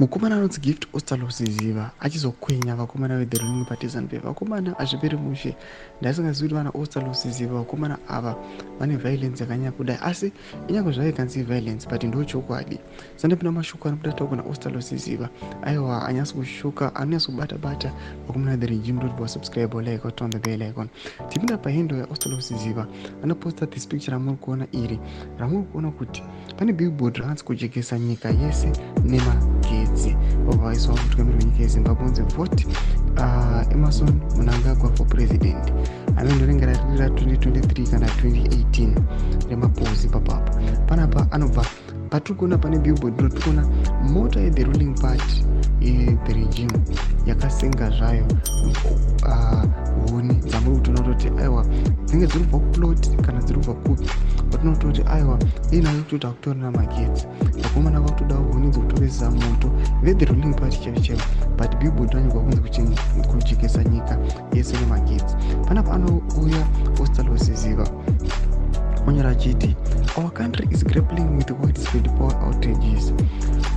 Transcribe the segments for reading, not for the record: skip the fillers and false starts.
Mukomana anonzi Gift Ostallos Siziba achizokwenya vakomana veThe Ruling Party ZANU-PF. Vakomana hazviperi mushe. Ndaisingazivi kuti vana Ostallos Siziba vakomana ava vane violence yakanyanya kudai, asi inyange zvavo ikanzi violence but ndochokwadi. Sandipinda mashoko anobuda taura kuna Ostallos Siziba aiwa anyatso kushuka anonyatso kubata vakomana veThe Regime. Don't forget subscribe or like or turn the bell icon. Tipinda pahendo yaOstallos Siziba anoposta this picture ramuri kuona iri ramuri kuona kuti pane billboard rakanzi kujekesa nyika yese nemagetsi obva vaiswa mutungamiri wenyika yeZimbabwe unzi vote Emerson Mnangagwa for president. Anondorengera riri ra2023 kana 2018 remapozi papapa. Panapa anobva patiri kuona pane billboard tiri kuona mota yeThe Ruling Party yeThe Regime yakasenga zvayo huni dzamuri kutoona kuti aiwa dzinenge dziri kubva kuplot kana dziri kubva kupi patinoto kuti aiwa inayo kutoti hakutorina magetsi vakomana vakutoda huni dzekutovesa moto veThe Ruling Party chaivo but billboard ranyigwa kunzi kujekesa nyika yese nemagetsi. Panapa anouya Ostallos Siziba onyora achiti our country is grappling with widespread power outages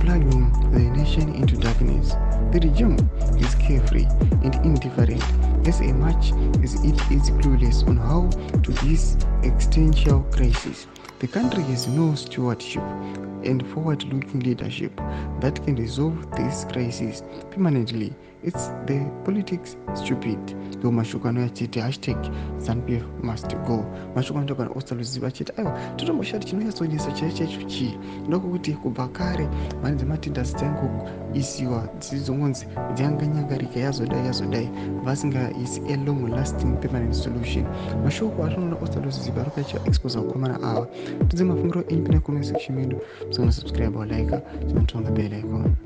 plunging the nation into darkness. The regime is carefree and indifferent as much as it is clueless on how to this existential crisis. The country has no stewardship and forward-looking leadership that can resolve this crisis permanently. It's the politics stupid. Ndo mashoko anoyachiti #ZANU-PF must go. Mashoko anotoka naOstallos Siziba achiti aiwa totomboshati chinonyatsonesa chaicho chii ndokuti kubva kare mhani dzematenders dzangoisiwa dzizongonzi dzinganyangarika yazodai vasingaisi a long lasting permanent solution. Mashoko atinoona Ostallos Siziba ari kuacha expose vakomana ava. Tidze mafungiro enyu pina comment section medu. Subscribe or like, turn on the bell icon.